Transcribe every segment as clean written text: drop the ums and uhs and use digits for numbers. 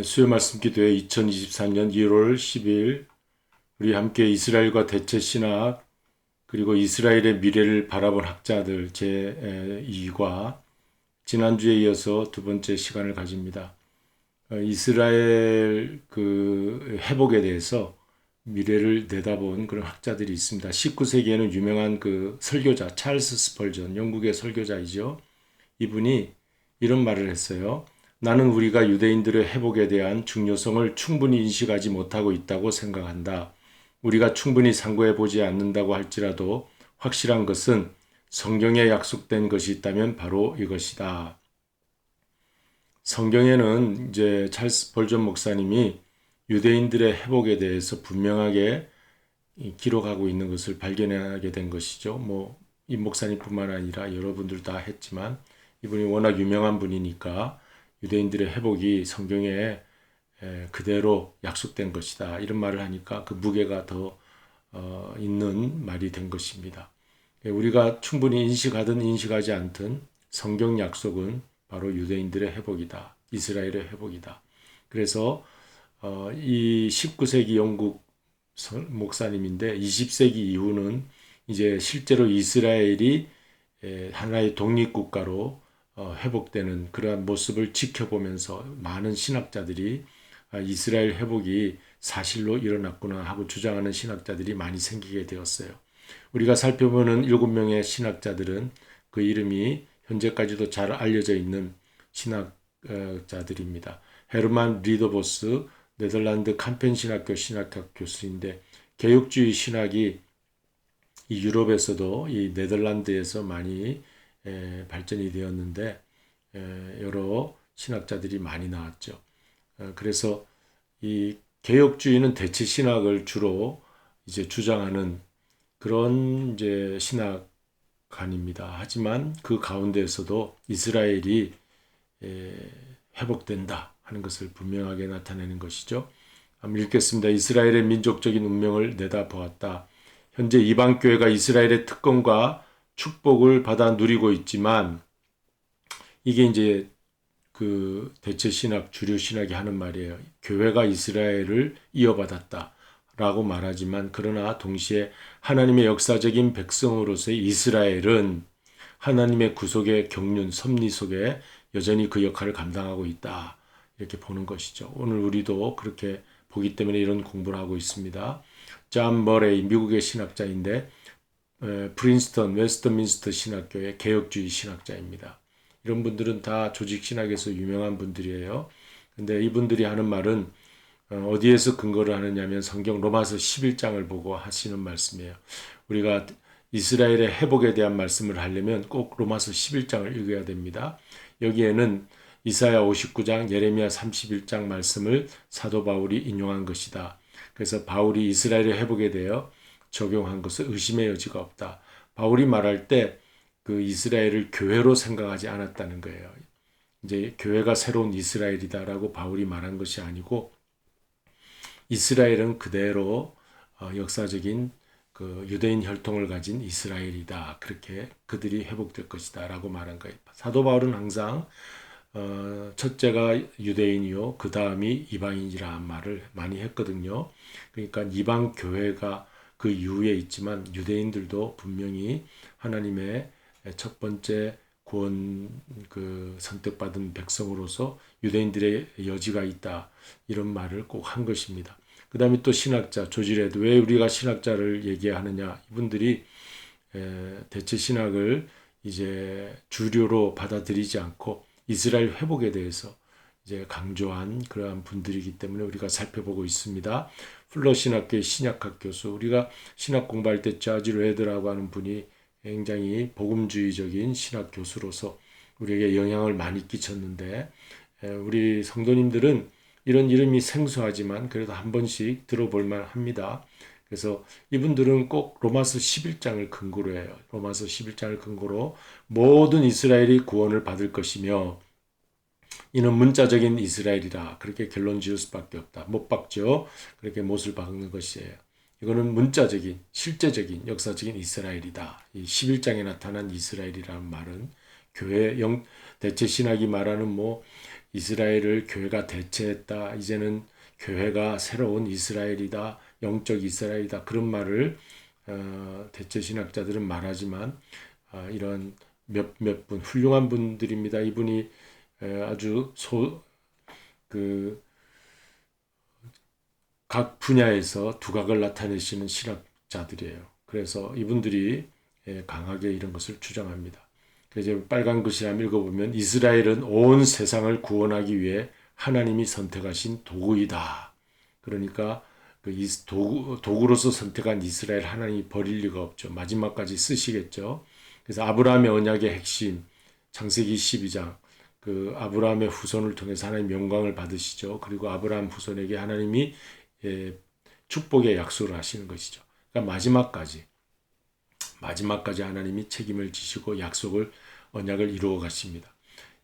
수요 말씀 기도회 2024년 1월 10일 우리 함께 이스라엘과 대체 신학 그리고 이스라엘의 미래를 바라본 학자들 제2과 지난주에 이어서 두 번째 시간을 가집니다. 이스라엘 그 회복에 대해서 미래를 내다본 그런 학자들이 있습니다. 19세기에는 유명한 그 설교자 찰스 스펄전, 영국의 설교자이죠. 이분이 이런 말을 했어요. 나는 우리가 유대인들의 회복에 대한 중요성을 충분히 인식하지 못하고 있다고 생각한다. 우리가 충분히 상고해 보지 않는다고 할지라도 확실한 것은 성경에 약속된 것이 있다면 바로 이것이다. 성경에는 이제 찰스 벌전 목사님이 유대인들의 회복에 대해서 분명하게 기록하고 있는 것을 발견하게 된 것이죠. 이 목사님뿐만 아니라 여러분들 다 했지만 이분이 워낙 유명한 분이니까 유대인들의 회복이 성경에 그대로 약속된 것이다. 이런 말을 하니까 그 무게가 더 있는 말이 된 것입니다. 우리가 충분히 인식하든 인식하지 않든 성경 약속은 바로 유대인들의 회복이다. 이스라엘의 회복이다. 그래서 이 19세기 영국 목사님인데 20세기 이후는 이제 실제로 이스라엘이 하나의 독립국가로 회복되는 그러한 모습을 지켜보면서 많은 신학자들이 이스라엘 회복이 사실로 일어났구나 하고 주장하는 신학자들이 많이 생기게 되었어요. 우리가 살펴보는 7명의 신학자들은 그 이름이 현재까지도 잘 알려져 있는 신학자들입니다. 헤르만 리더보스 네덜란드 캄펜 신학교 신학학 교수인데 개혁주의 신학이 이 유럽에서도 이 네덜란드에서 많이 발전이 되었는데 여러 신학자들이 많이 나왔죠. 그래서 이 개혁주의는 대체 신학을 주로 이제 주장하는 그런 이제 신학관입니다. 하지만 그 가운데에서도 이스라엘이 회복된다 하는 것을 분명하게 나타내는 것이죠. 한번 읽겠습니다. 이스라엘의 민족적인 운명을 내다보았다. 현재 이방교회가 이스라엘의 특권과 축복을 받아 누리고 있지만 이게 이제 그 대체 신학, 주류 신학이 하는 말이에요. 교회가 이스라엘을 이어받았다 라고 말하지만 그러나 동시에 하나님의 역사적인 백성으로서의 이스라엘은 하나님의 구속의 경륜, 섭리 속에 여전히 그 역할을 감당하고 있다. 이렇게 보는 것이죠. 오늘 우리도 그렇게 보기 때문에 이런 공부를 하고 있습니다. 존 머레이, 미국의 신학자인데 프린스턴 웨스트민스터 신학교의 개혁주의 신학자입니다. 이런 분들은 다 조직 신학에서 유명한 분들이에요. 근데 이분들이 하는 말은 어디에서 근거를 하느냐면 성경 로마서 11장을 보고 하시는 말씀이에요. 우리가 이스라엘의 회복에 대한 말씀을 하려면 꼭 로마서 11장을 읽어야 됩니다. 여기에는 이사야 59장, 예레미야 31장 말씀을 사도 바울이 인용한 것이다. 그래서 바울이 이스라엘의 회복에 대해 적용한 것은 의심의 여지가 없다. 바울이 말할 때 그 이스라엘을 교회로 생각하지 않았다는 거예요. 이제 교회가 새로운 이스라엘이다라고 바울이 말한 것이 아니고 이스라엘은 그대로 역사적인 그 유대인 혈통을 가진 이스라엘이다. 그렇게 그들이 회복될 것이다 라고 말한 거예요. 사도 바울은 항상 첫째가 유대인이요 그 다음이 이방인이라는 말을 많이 했거든요. 그러니까 이방 교회가 그 이후에 있지만 유대인들도 분명히 하나님의 첫 번째 구원 그 선택받은 백성으로서 유대인들의 여지가 있다 이런 말을 꼭 한 것입니다. 그 다음에 또 신학자 조지레드 왜 우리가 신학자를 얘기하느냐 이분들이 대체 신학을 이제 주류로 받아들이지 않고 이스라엘 회복에 대해서 이제 강조한 그러한 분들이기 때문에 우리가 살펴보고 있습니다. 플러 신학교의 신약학 교수 우리가 신학 공부할 때 자지 레드라고 하는 분이 굉장히 복음주의적인 신학 교수로서 우리에게 영향을 많이 끼쳤는데 우리 성도님들은 이런 이름이 생소하지만 그래도 한 번씩 들어볼 만합니다. 그래서 이분들은 꼭 로마서 11장을 근거로 해요. 로마서 11장을 근거로 모든 이스라엘이 구원을 받을 것이며 이는 문자적인 이스라엘이라 그렇게 결론 지을 수밖에 없다. 못 박죠. 그렇게 못을 박는 것이에요. 이거는 문자적인, 실제적인, 역사적인 이스라엘이다. 이 11장에 나타난 이스라엘이라는 말은 교회 대체 신학이 말하는 이스라엘을 교회가 대체했다. 이제는 교회가 새로운 이스라엘이다. 영적 이스라엘이다. 그런 말을 대체 신학자들은 말하지만 이런 몇몇 분 훌륭한 분들입니다. 이분이 아주 각 분야에서 두각을 나타내시는 신학자들이에요. 그래서 이분들이 강하게 이런 것을 주장합니다. 그래서 빨간 글씨 한번 읽어보면 이스라엘은 온 세상을 구원하기 위해 하나님이 선택하신 도구이다. 그러니까 그 도구로서 선택한 이스라엘 하나님이 버릴 리가 없죠. 마지막까지 쓰시겠죠. 그래서 아브라함의 언약의 핵심 창세기 12장 그 아브라함의 후손을 통해서 하나님 영광을 받으시죠. 그리고 아브라함 후손에게 하나님이 축복의 약속을 하시는 것이죠. 그러니까 마지막까지 하나님이 책임을 지시고 언약을 이루어 가십니다.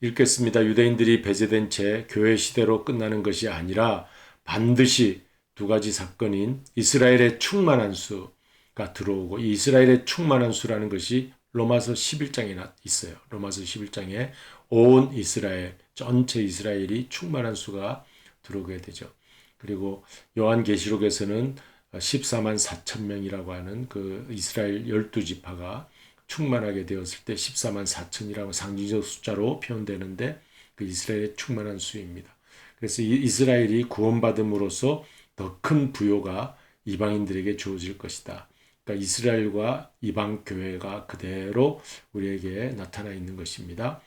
읽겠습니다. 유대인들이 배제된 채 교회 시대로 끝나는 것이 아니라 반드시 두 가지 사건인 이스라엘의 충만한 수가 들어오고 이 이스라엘의 충만한 수라는 것이 로마서 11장에 있어요. 로마서 11장에 온 이스라엘, 전체 이스라엘이 충만한 수가 들어오게 되죠. 그리고 요한계시록에서는 14만 4천 명이라고 하는 그 이스라엘 12지파가 충만하게 되었을 때 14만 4천이라고 상징적 숫자로 표현되는데 그 이스라엘의 충만한 수입니다. 그래서 이 이스라엘이 구원받음으로써 더 큰 부요가 이방인들에게 주어질 것이다. 그러니까 이스라엘과 이방 교회가 그대로 우리에게 나타나 있는 것입니다.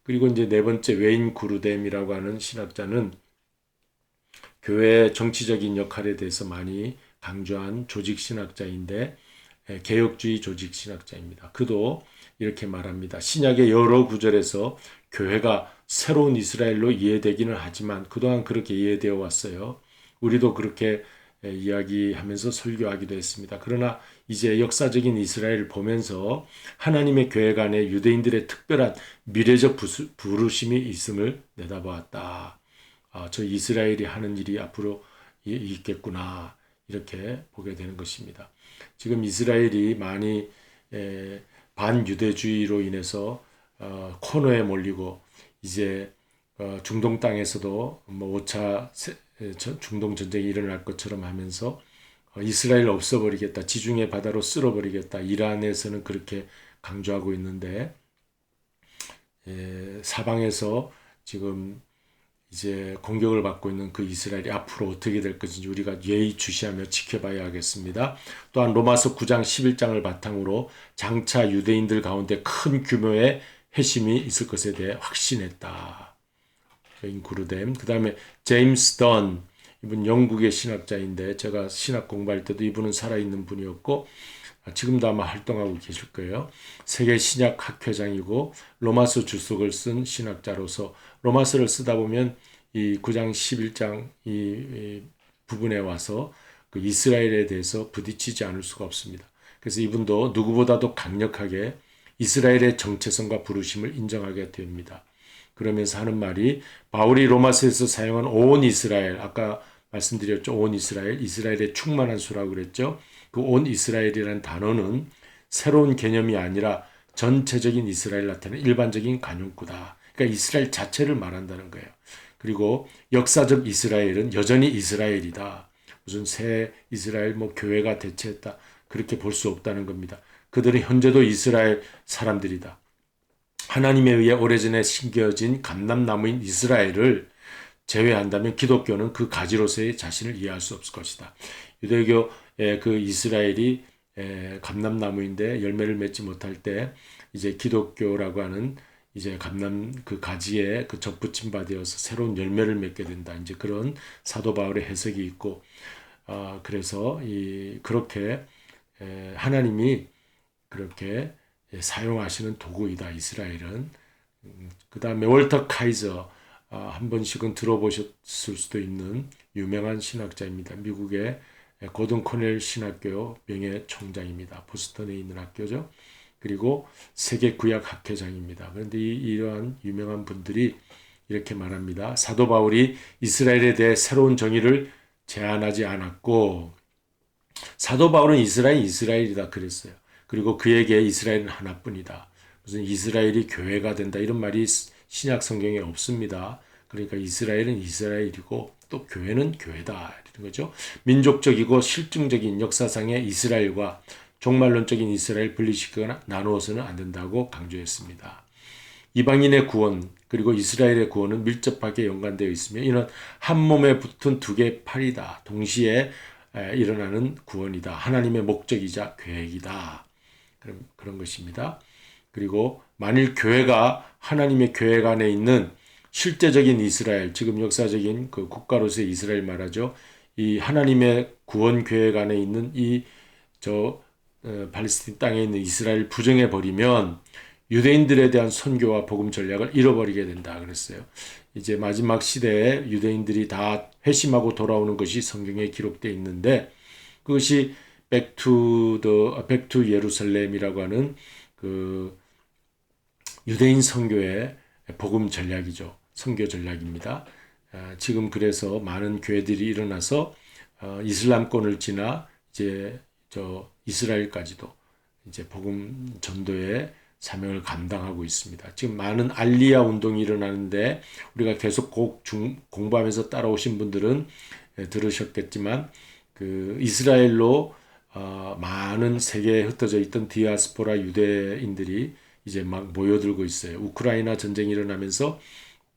그리고 이제 네 번째 웨인 구르뎀이라고 하는 신학자는 교회의 정치적인 역할에 대해서 많이 강조한 조직 신학자인데 개혁주의 조직 신학자입니다. 그도 이렇게 말합니다. 신약의 여러 구절에서 교회가 새로운 이스라엘로 이해되기는 하지만 그동안 그렇게 이해되어 왔어요. 우리도 그렇게 이야기하면서 설교하기도 했습니다. 그러나 이제 역사적인 이스라엘을 보면서 하나님의 교회 간에 유대인들의 특별한 미래적 부르심이 있음을 내다보았다. 저 이스라엘이 하는 일이 앞으로 있겠구나 이렇게 보게 되는 것입니다. 지금 이스라엘이 많이 반유대주의로 인해서 코너에 몰리고 이제 중동 땅에서도 5차 중동 전쟁이 일어날 것처럼 하면서 이스라엘 없애버리겠다, 지중해 바다로 쓸어버리겠다. 이란에서는 그렇게 강조하고 있는데 사방에서 지금 이제 공격을 받고 있는 그 이스라엘이 앞으로 어떻게 될 것인지 우리가 예의주시하며 지켜봐야 하겠습니다. 또한 로마서 9장 11장을 바탕으로 장차 유대인들 가운데 큰 규모의 회심이 있을 것에 대해 확신했다. 구르뎀. 그 다음에 제임스 던, 이분 영국의 신학자인데 제가 신학 공부할 때도 이분은 살아있는 분이었고 지금도 아마 활동하고 계실 거예요. 세계 신약 학회장이고 로마서 주석을 쓴 신학자로서 로마서를 쓰다 보면 이 9장 11장 이 부분에 와서 그 이스라엘에 대해서 부딪히지 않을 수가 없습니다. 그래서 이분도 누구보다도 강력하게 이스라엘의 정체성과 부르심을 인정하게 됩니다. 그러면서 하는 말이 바울이 로마서에서 사용한 온 이스라엘, 아까 말씀드렸죠. 온 이스라엘, 이스라엘의 충만한 수라고 그랬죠. 그 온 이스라엘이라는 단어는 새로운 개념이 아니라 전체적인 이스라엘 나타내는 일반적인 관용구다. 그러니까 이스라엘 자체를 말한다는 거예요. 그리고 역사적 이스라엘은 여전히 이스라엘이다. 무슨 새 이스라엘 교회가 대체했다. 그렇게 볼 수 없다는 겁니다. 그들은 현재도 이스라엘 사람들이다. 하나님에 의해 오래전에 심겨진 감람나무인 이스라엘을 제외한다면 기독교는 그 가지로서의 자신을 이해할 수 없을 것이다. 유대교의 그 이스라엘이 감람나무인데 열매를 맺지 못할 때 이제 기독교라고 하는 이제 감람 그 가지에 그 접붙임 받아서 새로운 열매를 맺게 된다. 이제 그런 사도 바울의 해석이 있고, 그래서 그렇게 하나님이 그렇게 사용하시는 도구이다. 이스라엘은. 그 다음에 월터 카이저, 한 번씩은 들어보셨을 수도 있는 유명한 신학자입니다. 미국의 고든 코넬 신학교 명예 총장입니다. 보스턴에 있는 학교죠. 그리고 세계 구약 학회장입니다. 그런데 이러한 유명한 분들이 이렇게 말합니다. 사도 바울이 이스라엘에 대해 새로운 정의를 제안하지 않았고, 사도 바울은 이스라엘이다 그랬어요. 그리고 그에게 이스라엘은 하나뿐이다. 무슨 이스라엘이 교회가 된다 이런 말이 신약 성경에 없습니다. 그러니까 이스라엘은 이스라엘이고 또 교회는 교회다 이런 거죠. 민족적이고 실증적인 역사상의 이스라엘과 종말론적인 이스라엘 분리시키거나 나누어서는 안 된다고 강조했습니다. 이방인의 구원 그리고 이스라엘의 구원은 밀접하게 연관되어 있으며 이는 한 몸에 붙은 두 개의 팔이다. 동시에 일어나는 구원이다. 하나님의 목적이자 계획이다. 그런 것입니다. 그리고 만일 교회가 하나님의 계획 안에 있는 실제적인 이스라엘, 지금 역사적인 그 국가로서의 이스라엘 말하죠. 이 하나님의 구원 계획 안에 있는 팔레스틴 땅에 있는 이스라엘 부정해 버리면 유대인들에 대한 선교와 복음 전략을 잃어버리게 된다 그랬어요. 이제 마지막 시대에 유대인들이 다 회심하고 돌아오는 것이 성경에 기록되어 있는데 그것이 백투 예루살렘이라고 하는 그 유대인 선교의 복음 전략이죠. 선교 전략입니다. 지금 그래서 많은 교회들이 일어나서 이슬람권을 지나 이제 이스라엘까지도 이제 복음 전도의 사명을 감당하고 있습니다. 지금 많은 알리야 운동이 일어나는데 우리가 계속 공부하면서 따라오신 분들은 들으셨겠지만 그 이스라엘로 많은 세계에 흩어져 있던 디아스포라 유대인들이 이제 막 모여들고 있어요. 우크라이나 전쟁이 일어나면서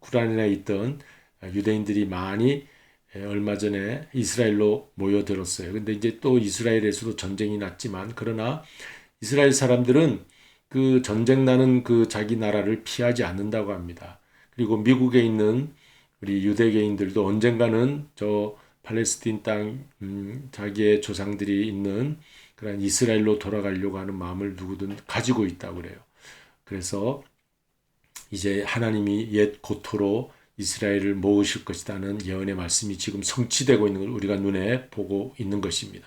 우크라이나에 있던 유대인들이 많이 얼마 전에 이스라엘로 모여들었어요. 근데 이제 또 이스라엘에서도 전쟁이 났지만 그러나 이스라엘 사람들은 그 전쟁 나는 그 자기 나라를 피하지 않는다고 합니다. 그리고 미국에 있는 우리 유대계인들도 언젠가는 저 팔레스틴 땅 자기의 조상들이 있는 그런 이스라엘로 돌아가려고 하는 마음을 누구든 가지고 있다고 그래요. 그래서 이제 하나님이 옛 고토로 이스라엘을 모으실 것이라는 예언의 말씀이 지금 성취되고 있는 걸 우리가 눈에 보고 있는 것입니다.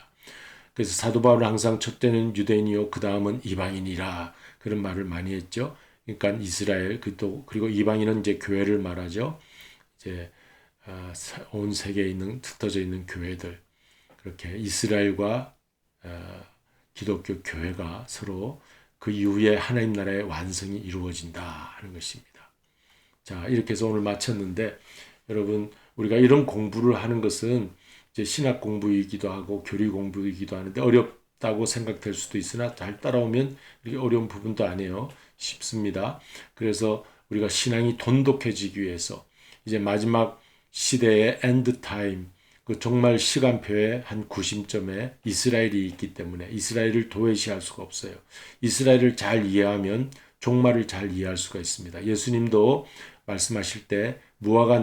그래서 사도 바울은 항상 첫째는 유대인이요 그 다음은 이방인이라 그런 말을 많이 했죠. 그러니까 이스라엘 그리고 이방인은 이제 교회를 말하죠. 이제 온 세계에 있는 흩어져 있는 교회들 그렇게 이스라엘과 기독교 교회가 서로 그 이후에 하나님 나라의 완성이 이루어진다 하는 것입니다. 자, 이렇게 해서 오늘 마쳤는데 여러분 우리가 이런 공부를 하는 것은 이제 신학 공부이기도 하고 교리 공부이기도 하는데 어렵다고 생각될 수도 있으나 잘 따라오면 이렇게 어려운 부분도 아니에요. 쉽습니다. 그래서 우리가 신앙이 돈독해지기 위해서 이제 마지막 시대의 엔드 타임 그 정말 시간표의 한 구심점에 이스라엘이 있기 때문에 이스라엘을 도외시할 수가 없어요. 이스라엘을 잘 이해하면 종말을 잘 이해할 수가 있습니다. 예수님도 말씀하실 때 무화과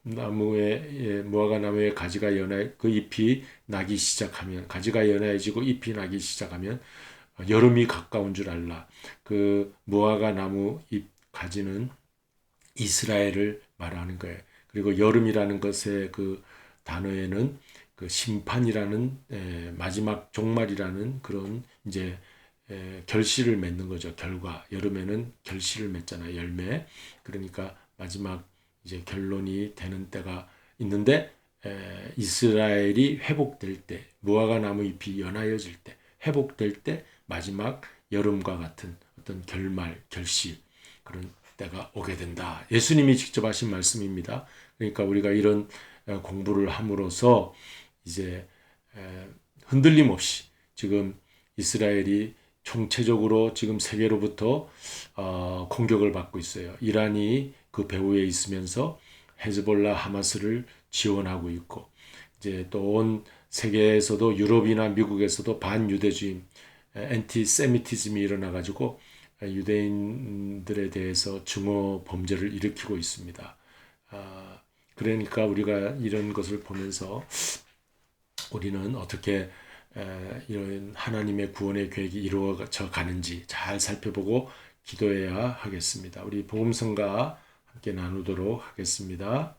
나무의 가지가 연해 그 잎이 나기 시작하면 가지가 연해지고 잎이 나기 시작하면 여름이 가까운 줄 알라. 그 무화과 나무 잎 가지는 이스라엘을 말하는 거예요. 그리고 여름이라는 것의 그 단어에는 그 심판이라는 마지막 종말이라는 그런 이제 결실을 맺는 거죠. 결과. 여름에는 결실을 맺잖아요. 열매. 그러니까 마지막 이제 결론이 되는 때가 있는데 이스라엘이 회복될 때, 무화과 나무 잎이 연하여질 때, 회복될 때 마지막 여름과 같은 어떤 결말, 결실 그런 때가 오게 된다. 예수님이 직접 하신 말씀입니다. 그러니까 우리가 이런 공부를 함으로써 이제 흔들림 없이 지금 이스라엘이 총체적으로 지금 세계로부터 공격을 받고 있어요. 이란이 그 배후에 있으면서 헤즈볼라 하마스를 지원하고 있고 이제 또 온 세계에서도 유럽이나 미국에서도 반유대주의 엔티세미티즘이 일어나가지고 유대인들에 대해서 증오 범죄를 일으키고 있습니다. 그러니까 우리가 이런 것을 보면서 우리는 어떻게 이런 하나님의 구원의 계획이 이루어져 가는지 잘 살펴보고 기도해야 하겠습니다. 우리 복음성가 함께 나누도록 하겠습니다.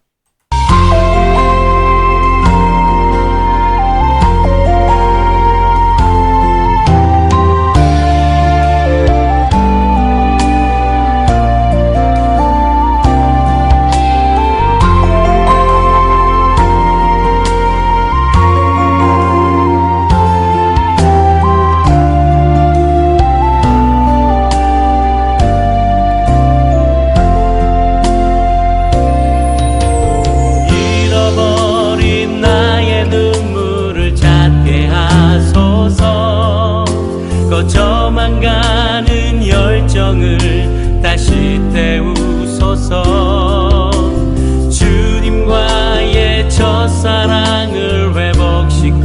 첫사랑을 회복시키소서.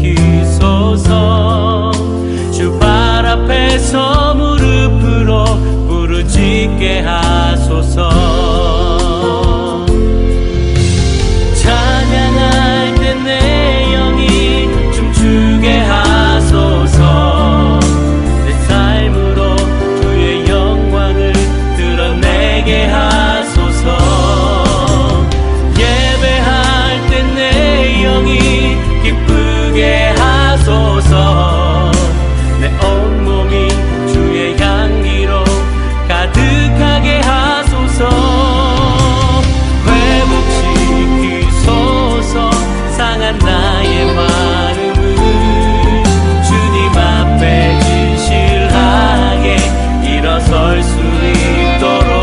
주 발 앞에서 무릎으로 부르짖게 하소서. 찬양할 때 내 영이 춤추게 하소서. 내 삶으로 주의 영광을 드러내게 하소서. 예배할 때 내 영이 기쁘게 하소서. 내 온몸이 주의 향기로 가득하게 하소서. 회복시키소서. 상한 나의 마음을 주님 앞에 진실하게 일어설 수 있도록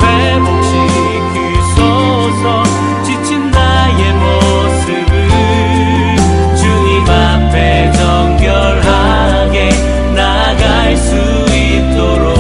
회복시키소서. 지친 나의 모습을 주님 앞에 정결하게 나갈 수 있도록.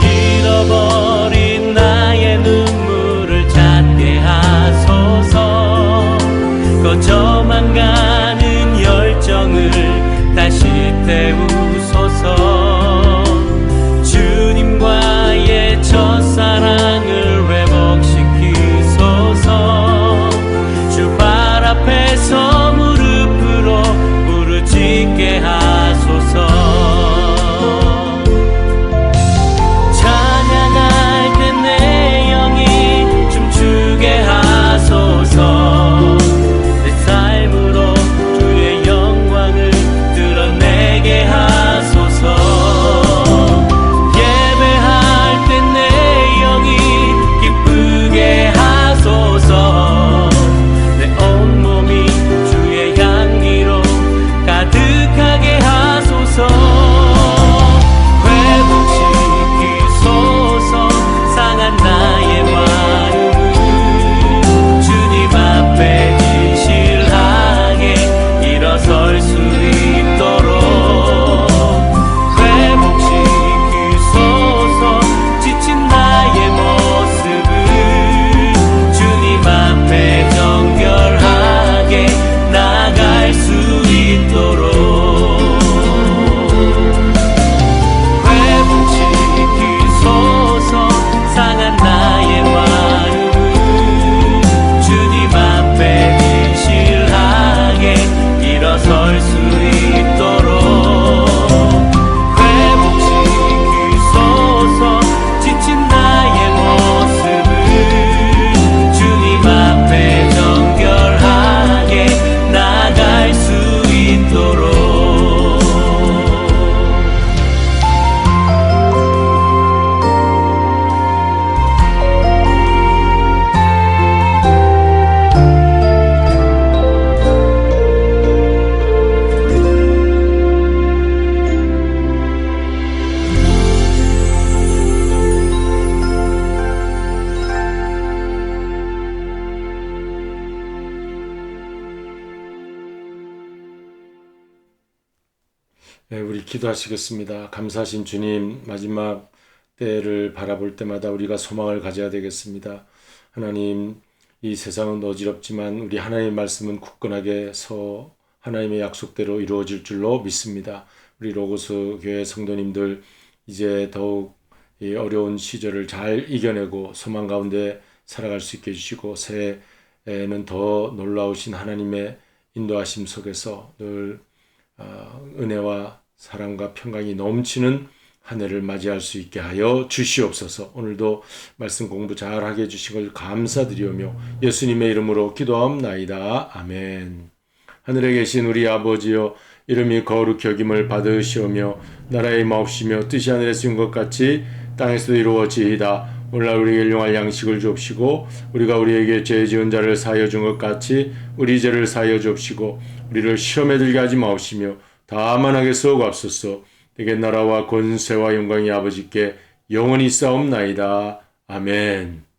잃어버린 나의 눈물을 찾게 하소서. 꺼져만 가는 열정을 다시 태우소서. 주님과의 첫사랑을 회복시키소서. 주 발 앞에서 무릎으로 부르짖게 하소서. 찬양할 때 내 영이 춤추게 하소서. 내 삶으로 주의 영광을 드러내게 하소서. 예배할 때 내 영이 기쁘게 하소서. 내 온몸이 주의 향기로 가득하게 하소서. 회복시키소서. 상한 나의 마음을 주님 앞에 진실하게 일어설 수 있도록 회복시키소서. 지친 나의 모습을 주님 앞에 정결하게 나갈 수 있도록 회복시키소서. 상한 나의 마음을 주님 앞에 진실하게 일어설 수 있도록 회복시키소서. 지친 나의 모습을 주님 앞에 정결하게 나갈 수 있도록. 네, 우리 기도하시겠습니다. 감사하신 주님, 마지막 때를 바라볼 때마다 우리가 소망을 가져야 되겠습니다. 하나님, 이 세상은 어지럽지만 우리 하나님의 말씀은 굳건하게 서 하나님의 약속대로 이루어질 줄로 믿습니다. 우리 로고스 교회 성도님들 이제 더욱 이 어려운 시절을 잘 이겨내고 소망 가운데 살아갈 수 있게 해주시고 새해에는 더 놀라우신 하나님의 인도하심 속에서 늘 은혜와 사랑과 평강이 넘치는 한 해를 맞이할 수 있게 하여 주시옵소서. 오늘도 말씀 공부 잘하게 해주신 걸 감사드리오며 예수님의 이름으로 기도하옵나이다. 아멘. 하늘에 계신 우리 아버지여, 이름이 거룩히 여김을 받으시오며 나라의 마옵시며 뜻이 하늘에서 이룬 것 같이 땅에서도 이루어지이다. 오늘날 우리에게 일용할 양식을 주옵시고 우리가 우리에게 죄 지은 자를 사하여 준 것 같이 우리 죄를 사하여 주옵시고 우리를 시험에 들게 하지 마옵시며 다만 하게 쓰옵소서. 내게 나라와 권세와 영광이 아버지께 영원히 싸움나이다. 아멘.